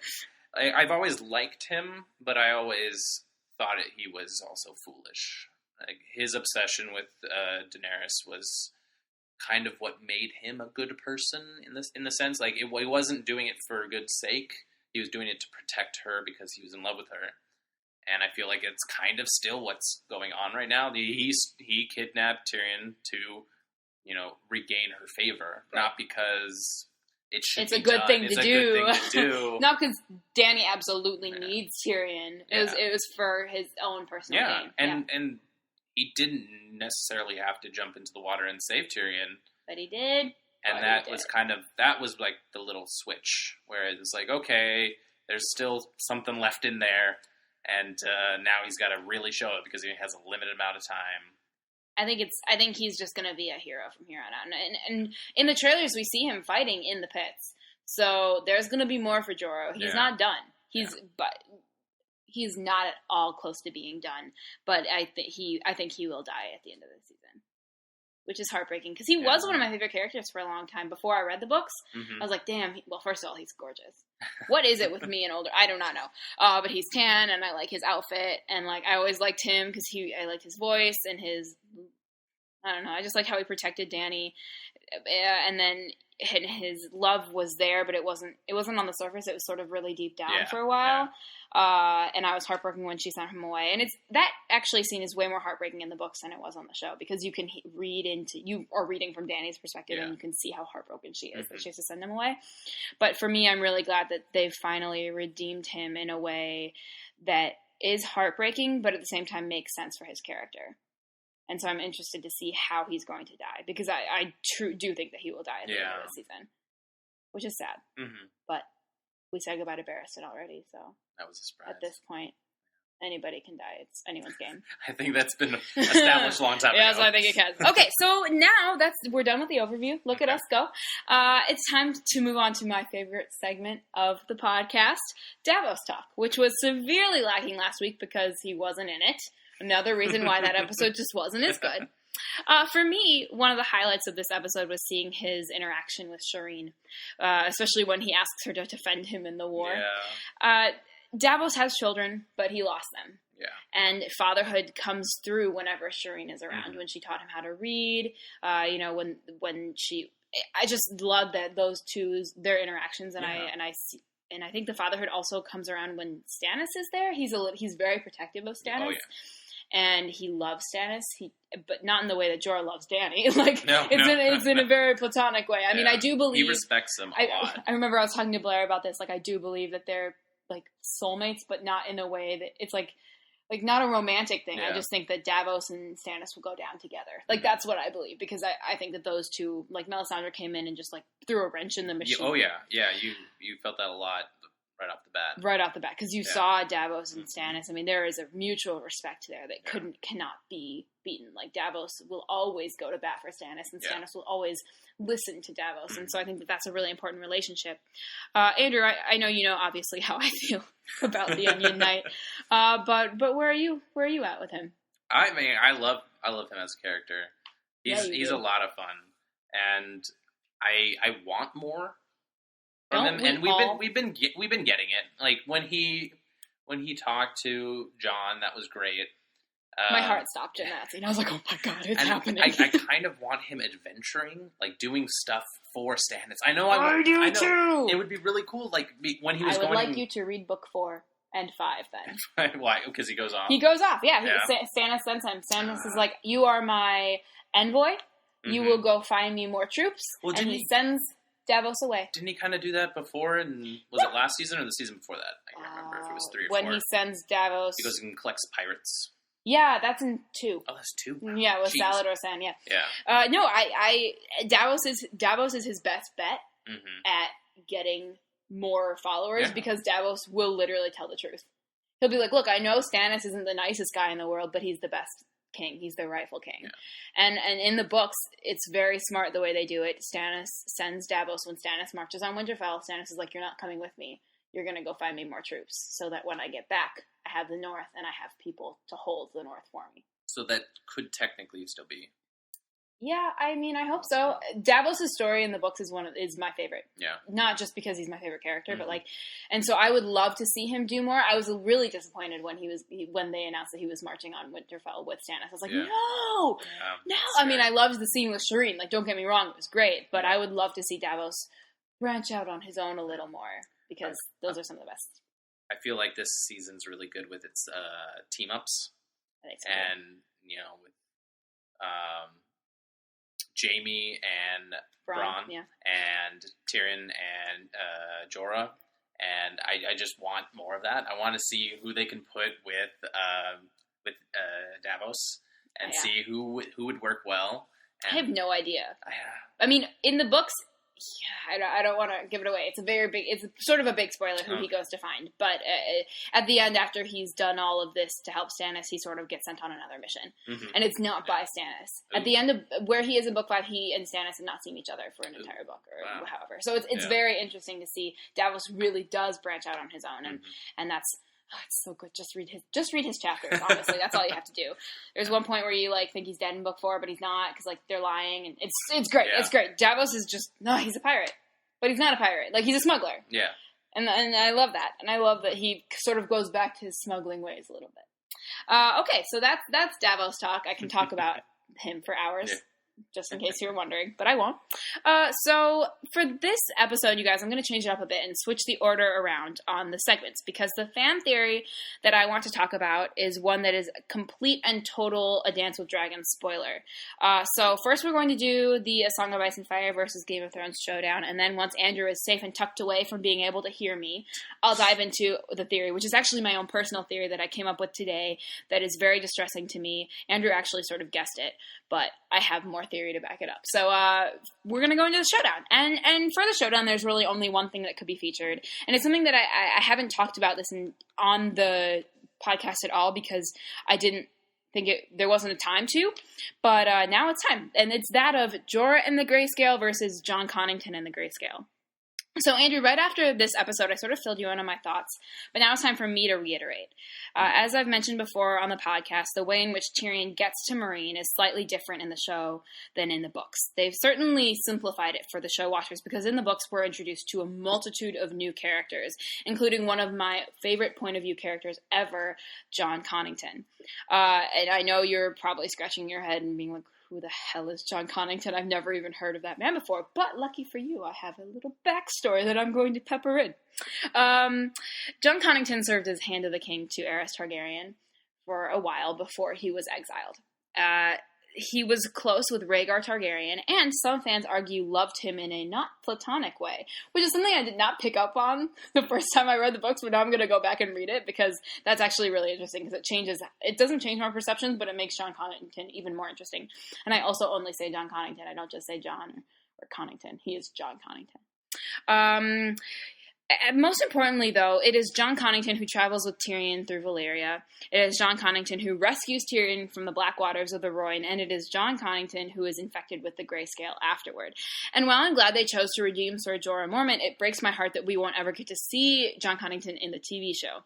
I've always liked him, but I always thought he was also foolish. Like, his obsession with Daenerys was kind of what made him a good person in the sense, like, he wasn't doing it for good sake. He was doing it to protect her because he was in love with her. And I feel like it's kind of still what's going on right now. He kidnapped Tyrion to, regain her favor, not because it's a good thing to do. Not because Dany absolutely needs Tyrion. It was for his own personal gain. And he didn't necessarily have to jump into the water and save Tyrion, but he did. And that was like the little switch where it was like, okay, there's still something left in there, and now he's got to really show it because he has a limited amount of time. I think he's just going to be a hero from here on out. And in the trailers, we see him fighting in the pits. So there's going to be more for Jorah. He's not done. But he's not at all close to being done. But I think he will die at the end of the season, which is heartbreaking, because he was one of my favorite characters for a long time. Before I read the books, I was like, damn, first of all, he's gorgeous. What is it with me and older? I do not know. But he's tan, and I like his outfit, and I always liked him because I liked his voice and his, I don't know, I just like how he protected Dany. And then his love was there, but it wasn't on the surface. It was sort of really deep down for a while. And I was heartbroken when she sent him away. And that actually scene is way more heartbreaking in the books than it was on the show, because you can you are reading from Dany's perspective, and you can see how heartbroken she is that she has to send him away. But for me, I'm really glad that they've finally redeemed him in a way that is heartbreaking, but at the same time makes sense for his character. And so I'm interested to see how he's going to die, because I do think that he will die at the end of this season, which is sad. But we said goodbye to Barristan already, so that was a surprise. At this point, anybody can die. It's anyone's game. I think that's been established a long time ago. Yeah, so I think it can. Okay, so now we're done with the overview. Look at us go. It's time to move on to my favorite segment of the podcast, Davos Talk, which was severely lacking last week because he wasn't in it. Another reason why that episode just wasn't as good. For me, one of the highlights of this episode was seeing his interaction with Shireen, especially when he asks her to defend him in the war. Yeah. Davos has children, but he lost them. Yeah. And fatherhood comes through whenever Shireen is around, when she taught him how to read, when she... I just love that those two, their interactions, and I think the fatherhood also comes around when Stannis is there. He's very protective of Stannis. Oh, yeah. And he loves Stannis, but not in the way that Jorah loves Dany. It's in a very platonic way. I mean, I do believe... He respects him a lot. I remember I was talking to Blair about this. I do believe that they're like soulmates, but not in a way that it's like not a romantic thing. I just think that Davos and Stannis will go down together. Like, that's what I believe, because I think that those two, like, Melisandre came in and just, like, threw a wrench in the machine. You felt that a lot right off the bat. Right off the bat, because you saw Davos and Stannis. I mean, there is a mutual respect there that cannot be beaten. Like, Davos will always go to bat for Stannis, and Stannis will always listen to Davos. And so I think that that's a really important relationship. Andrew, I know you know, obviously, how I feel about the Onion Knight. But where are you at with him? I mean, I love him as a character. He's a lot of fun, and I want more from him. And we've been getting it. Like when he talked to Jon, that was great. My heart stopped in that scene. I was like, oh my god, it's happening. I kind of want him adventuring, like doing stuff for Stannis. I know too. It would be really cool. Like when he was going. I would like you to read book 4 and 5 then. Why? Because he goes off. He goes off. Yeah. Stannis sends him. Stannis is like, you are my envoy. You will go find me more troops. Well, and he sends Davos away. Didn't he kind of do that before? And was it last season or the season before that? I can't remember if it was 3 or 4. When he sends Davos, he goes and collects pirates. Yeah, that's in 2. Oh, that's 2. Wow. Yeah, with Salador Sand. Yeah. Yeah. No, Davos is his best bet at getting more followers because Davos will literally tell the truth. He'll be like, "Look, I know Stannis isn't the nicest guy in the world, but he's the best king. He's the rightful king." Yeah. And in the books, it's very smart the way they do it. Stannis sends Davos when Stannis marches on Winterfell. Stannis is like, "You're not coming with me. You're going to go find me more troops so that when I get back, I have the North and I have people to hold the North for me." So that could technically still be. Yeah, I mean, I hope so. Davos' story in the books is my favorite. Yeah. Not just because he's my favorite character, but like, and so I would love to see him do more. I was really disappointed when when they announced that he was marching on Winterfell with Stannis. I was like, no. I mean, I loved the scene with Shireen. Like, don't get me wrong, it was great, but I would love to see Davos branch out on his own a little more because those are some of the best. I feel like this season's really good with its team ups, and with Jaime and Bronn and Tyrion and Jorah, and I just want more of that. I want to see who they can put with Davos and see who would work well. And I have no idea. I mean, in the books. Yeah, I don't want to give it away. It's sort of a big spoiler who he goes to find. But at the end, after he's done all of this to help Stannis, he sort of gets sent on another mission. And it's not by Stannis. At the end of where he is in book 5, he and Stannis have not seen each other for an entire book or however. So it's very interesting to see Davos really does branch out on his own. And that's... Oh, it's so good. Just read his chapters. Honestly, that's all you have to do. There's one point where you think he's dead in book 4, but he's not because they're lying, and it's great. Yeah. It's great. Davos is just he's a pirate, but he's not a pirate. Like, he's a smuggler. Yeah. And I love that, and I love that he sort of goes back to his smuggling ways a little bit. Okay, so that's Davos talk. I can talk about him for hours. Yeah. Just in case you were wondering, but I won't. So for this episode, you guys, I'm going to change it up a bit and switch the order around on the segments because the fan theory that I want to talk about is one that is complete and total A Dance with Dragons spoiler. So first we're going to do the A Song of Ice and Fire versus Game of Thrones showdown, and then once Andrew is safe and tucked away from being able to hear me, I'll dive into the theory, which is actually my own personal theory that I came up with today that is very distressing to me. Andrew actually sort of guessed it, but I have more theory to back it up. So we're going to go into the showdown. And for the showdown, there's really only one thing that could be featured. And it's something that I haven't talked about this on the podcast at all because I didn't think there wasn't a time to. But now it's time. And it's that of Jorah and the Grayscale versus Jon Connington and the Grayscale. So, Andrew, right after this episode, I sort of filled you in on my thoughts, but now it's time for me to reiterate. As I've mentioned before on the podcast, the way in which Tyrion gets to Meereen is slightly different in the show than in the books. They've certainly simplified it for the show watchers because in the books we're introduced to a multitude of new characters, including one of my favorite point of view characters ever, Jon Connington. And I know you're probably scratching your head and being like, who the hell is Jon Connington? I've never even heard of that man before. But lucky for you, I have a little backstory that I'm going to pepper in. Jon Connington served as Hand of the King to Aerys Targaryen for a while before he was exiled. he was close with Rhaegar Targaryen, and some fans argue loved him in a not platonic way, which is something I did not pick up on the first time I read the books, but now I'm going to go back and read it, because that's actually really interesting, because it doesn't change my perceptions, but it makes John Connington even more interesting. And I also only say John Connington. I don't just say John or Connington. He is John Connington. Most importantly, though, it is John Connington who travels with Tyrion through Valyria. It is John Connington who rescues Tyrion from the black waters of the Rhoyne, and it is John Connington who is infected with the grayscale afterward. And while I'm glad they chose to redeem Sir Jorah Mormont, it breaks my heart that we won't ever get to see John Connington in the TV show.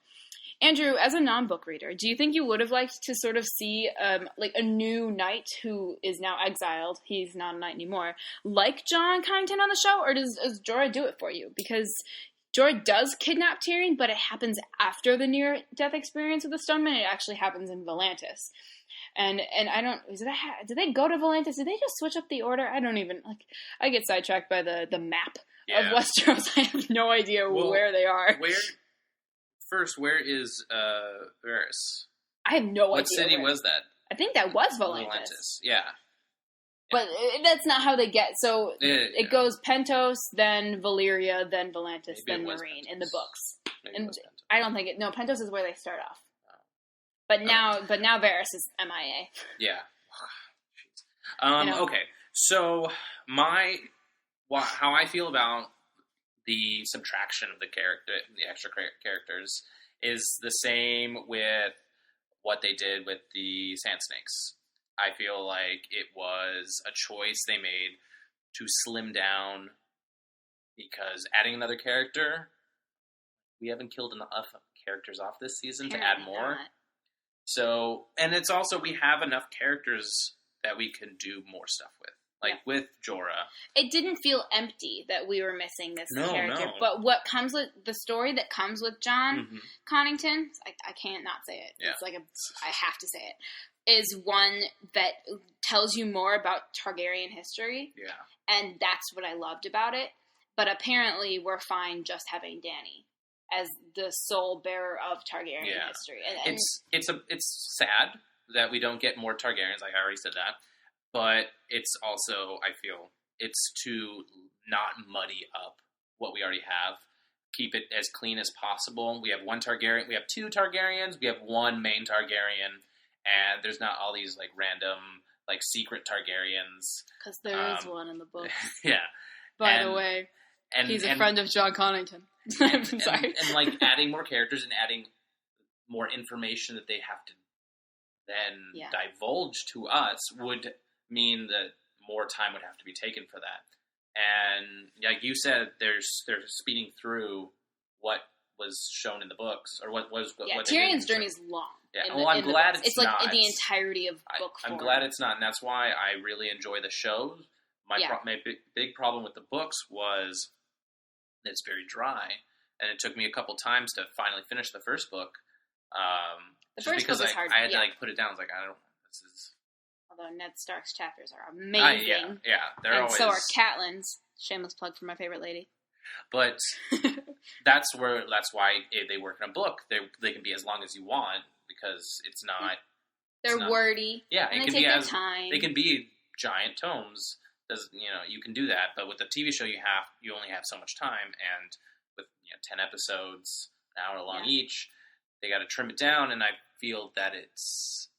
Andrew, as a non-book reader, do you think you would have liked to sort of see a new knight who is now exiled, he's not a knight anymore, like John Connington on the show, or does Jorah do it for you? Because Jorah does kidnap Tyrion, but it happens after the near-death experience with the Stoneman. It actually happens in Volantis. And I don't... did they go to Volantis? Did they just switch up the order? I don't even... I get sidetracked by the map of Westeros. I have no idea where they are. Where is Varys? I have no idea. What city was that? I think that was Volantis. Yeah. But that's not how they get. So it goes Pentos, then Valyria, then Volantis, then Meereen in the books. And I don't think no, Pentos is where they start off. Oh. But now Varys is MIA. Yeah. Okay. So how I feel about the subtraction of the extra characters is the same with what they did with the Sand Snakes. I feel like it was a choice they made to slim down, because adding another character, we haven't killed enough characters off this season to add more. Not. So, and it's also, we have enough characters that we can do more stuff with. With Jorah. It didn't feel empty that we were missing this character. No. But what comes with the story that comes with John Connington, I can't not say it. Yeah. It's I have to say it, is one that tells you more about Targaryen history. Yeah. And that's what I loved about it. But apparently we're fine just having Dany as the sole bearer of Targaryen history. And it's sad that we don't get more Targaryens, like I already said that. But it's also, I feel, it's to not muddy up what we already have. Keep it as clean as possible. We have one Targaryen. We have two Targaryens. We have one main Targaryen. And there's not all these, random, secret Targaryens. Because there is one in the book. Yeah. By the way, he's a friend of John Connington. I'm sorry. And adding more characters and adding more information that they have to then divulge to us would mean that more time would have to be taken for that. And like you said, they're speeding through what was shown in the books, or what was Tyrion's journey is long. Yeah, I'm glad it's not. It's the entirety of book 4. I'm glad it's not, and that's why I really enjoy the show. My big problem with the books was that it's very dry, and it took me a couple times to finally finish the first book. The first book is hard. I had to put it down. I was like, I don't. This is. Although Ned Stark's chapters are amazing. They're and always... so are Catelyn's. Shameless plug for my favorite lady. But that's why they work in a book. They can be as long as you want, because it's not... They're wordy. Yeah, and they take their time. They can be giant tomes. You can do that, but with the TV show, you only have so much time, and with 10 episodes, an hour long each, they got to trim it down, and I feel that it's...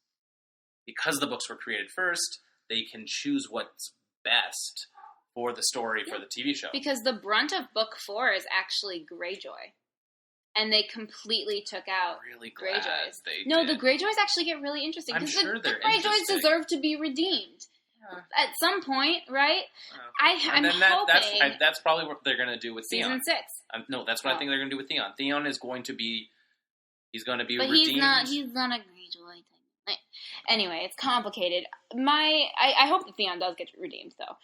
Because the books were created first, they can choose what's best for the story for the TV show. Because the brunt of book 4 is actually Greyjoy. And they completely took out Greyjoys. The Greyjoys actually get really interesting. I'm sure the Greyjoys deserve to be redeemed. Yeah. At some point, right? I'm hoping... That's probably what they're going to do with Theon. Season 6. No, that's what I think they're going to do with Theon. Theon is going to be... He's going to be redeemed. But he's not a Greyjoy. Anyway, it's complicated. I hope that Theon does get redeemed, though.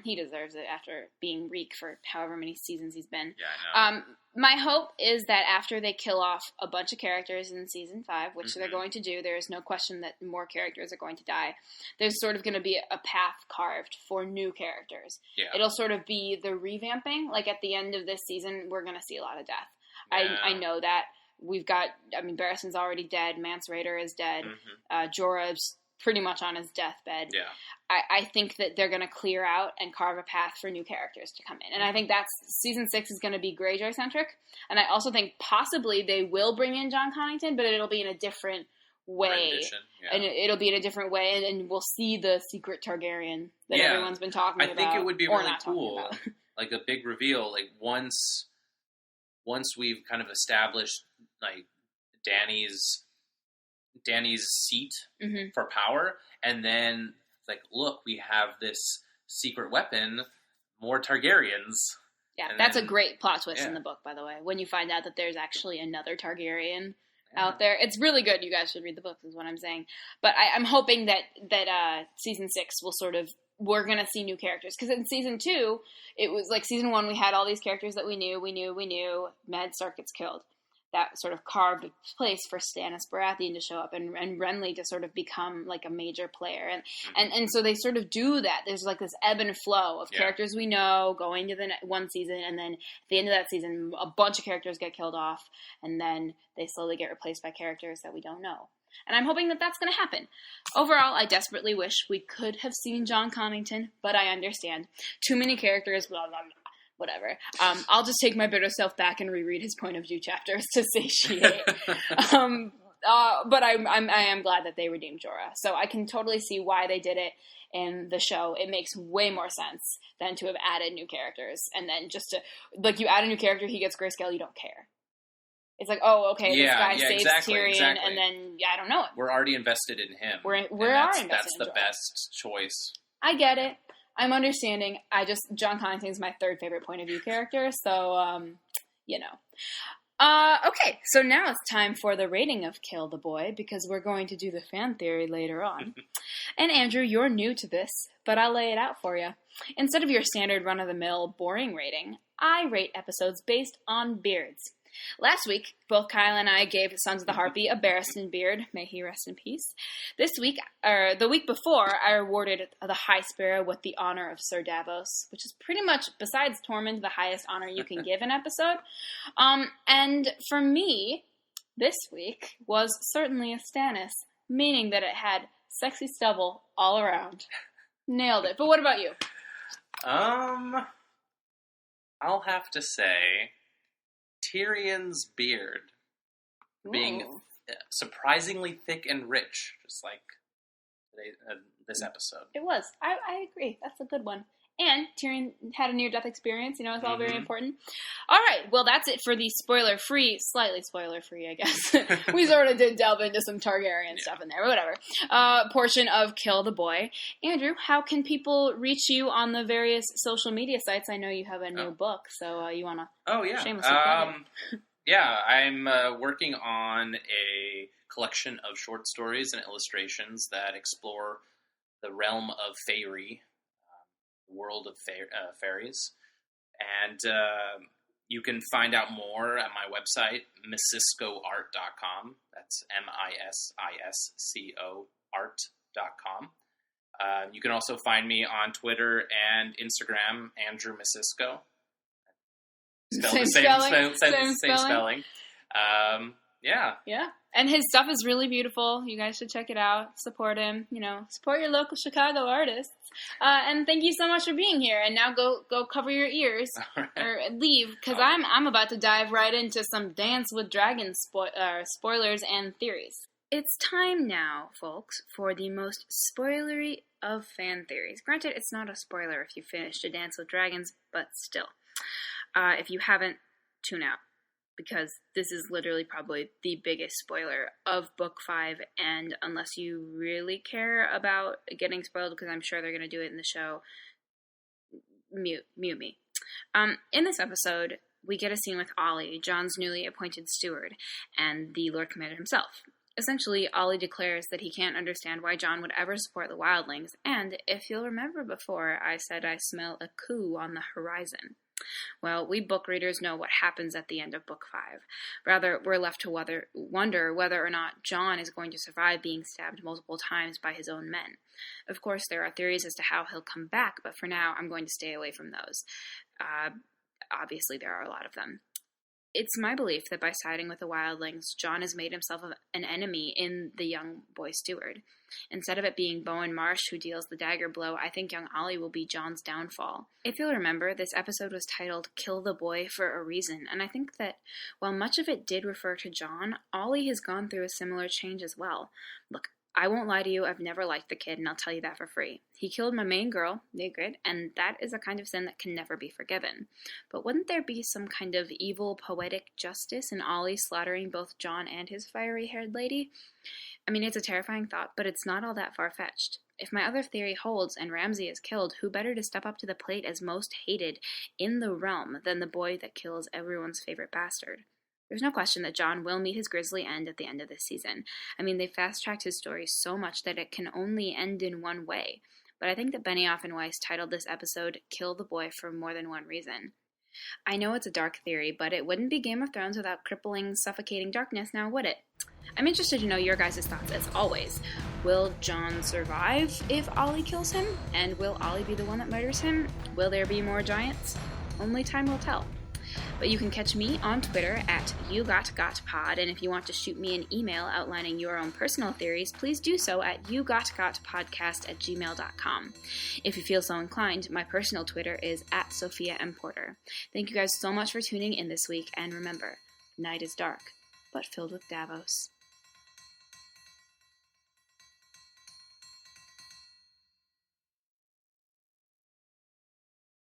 He deserves it after being Reek for however many seasons he's been. Yeah, I know. My hope is that after they kill off a bunch of characters in Season 5, which they're going to do, there is no question that more characters are going to die. There's sort of going to be a path carved for new characters. Yeah. It'll sort of be the revamping. At the end of this season, we're going to see a lot of death. Yeah. I know that. We've got, Barristan's already dead. Mance Rayder is dead. Jorah's pretty much on his deathbed. Yeah. I think that they're going to clear out and carve a path for new characters to come in. And I think season 6 is going to be Greyjoy-centric. And I also think possibly they will bring in Jon Connington, but it'll be in a different way. Yeah. And it'll be in a different way, and we'll see the secret Targaryen that everyone's been talking about. I think it would be really cool, like a big reveal, like once we've kind of established like Dany's seat for power, and then like, look, we have this secret weapon, more Targaryens. Yeah, that's a great plot twist in the book, by the way, when you find out that there's actually another Targaryen out there. It's really good. You guys should read the books, is what I'm saying. But I'm hoping that season 6 will sort of, we're going to see new characters. Because in season 2, it was like season 1, we had all these characters that we knew. Ned Stark gets killed. That sort of carved a place for Stannis Baratheon to show up and Renly to sort of become like a major player. And so they sort of do that. There's like this ebb and flow of characters we know going to the one season, and then at the end of that season, a bunch of characters get killed off, and then they slowly get replaced by characters that we don't know. And I'm hoping that that's going to happen. Overall, I desperately wish we could have seen Jon Connington, but I understand. Too many characters, blah, blah, blah. Whatever. I'll just take my bitter self back and reread his point of view chapters to satiate. But I am glad that they redeemed Jorah. So I can totally see why they did it in the show. It makes way more sense than to have added new characters. And then just to, like, you add a new character, he gets grayscale, you don't care. It's like, oh, okay, this guy saves Tyrion, and then, I don't know it. We're already invested in him. That's the best choice. I get it. I'm understanding. Jon Connington's my third favorite point of view character, so, okay, so now it's time for the rating of Kill the Boy, because we're going to do the fan theory later on. And Andrew, you're new to this, but I'll lay it out for you. Instead of your standard run-of-the-mill boring rating, I rate episodes based on beards. Last week, both Kyle and I gave Sons of the Harpy a Barristan beard. May he rest in peace. The week before, I awarded the High Sparrow with the honor of Sir Davos, which is pretty much, besides Tormund, the highest honor you can give an episode. And for me, this week was certainly a Stannis, meaning that it had sexy stubble all around. Nailed it. But what about you? I'll have to say Tyrion's beard being surprisingly thick and rich, just like this episode. It was. I agree. That's a good one. And Tyrion had a near-death experience. It's all very important. All right. Well, that's it for the spoiler-free, slightly spoiler-free, I guess. We sort of did delve into some Targaryen stuff in there, but whatever. Portion of Kill the Boy. Andrew, how can people reach you on the various social media sites? I know you have a new book, so you want to shamelessly plug it. Yeah, I'm working on a collection of short stories and illustrations that explore the realm of faerie, world of fairies, and you can find out more at my website, misiscoart.com. That's MISISCO art.com. You can also find me on Twitter and Instagram, Andrew Misisco. Same spelling. Yeah. And his stuff is really beautiful. You guys should check it out. Support him. Support your local Chicago artists. And thank you so much for being here. And now go cover your ears or leave, because I'm about to dive right into some Dance with Dragons spoilers and theories. It's time now, folks, for the most spoilery of fan theories. Granted, it's not a spoiler if you finished A Dance with Dragons, but still. If you haven't, tune out, because this is literally probably the biggest spoiler of Book 5, and unless you really care about getting spoiled, because I'm sure they're going to do it in the show, mute me. In this episode, we get a scene with Ollie, Jon's newly appointed steward, and the Lord Commander himself. Essentially, Ollie declares that he can't understand why Jon would ever support the wildlings, and if you'll remember before, I said I smell a coup on the horizon. Well, we book readers know what happens at the end of Book 5. Rather, we're left to wonder whether or not Jon is going to survive being stabbed multiple times by his own men. Of course, there are theories as to how he'll come back, but for now, I'm going to stay away from those. Obviously, there are a lot of them. It's my belief that by siding with the wildlings, Jon has made himself an enemy in the young boy steward. Instead of it being Bowen Marsh who deals the dagger blow, I think young Ollie will be Jon's downfall. If you'll remember, this episode was titled Kill the Boy for a reason, and I think that while much of it did refer to Jon, Ollie has gone through a similar change as well. Look, I won't lie to you, I've never liked the kid, and I'll tell you that for free. He killed my main girl, Ygritte, and that is a kind of sin that can never be forgiven. But wouldn't there be some kind of evil, poetic justice in Ollie slaughtering both Jon and his fiery-haired lady? I mean, it's a terrifying thought, but it's not all that far-fetched. If my other theory holds and Ramsay is killed, who better to step up to the plate as most hated in the realm than the boy that kills everyone's favorite bastard? There's no question that Jon will meet his grisly end at the end of this season. I mean, they fast-tracked his story so much that it can only end in one way. But I think that Benioff and Weiss titled this episode Kill the Boy for more than one reason. I know it's a dark theory, but it wouldn't be Game of Thrones without crippling, suffocating darkness, now would it? I'm interested to know your guys' thoughts as always. Will Jon survive if Ollie kills him? And will Ollie be the one that murders him? Will there be more giants? Only time will tell. But you can catch me on Twitter at YouGotGotPod, and if you want to shoot me an email outlining your own personal theories, please do so at YouGotGotPodcast@gmail.com. If you feel so inclined, my personal Twitter is at s5e5. Thank you guys so much for tuning in this week, and remember, night is dark, but filled with Davos.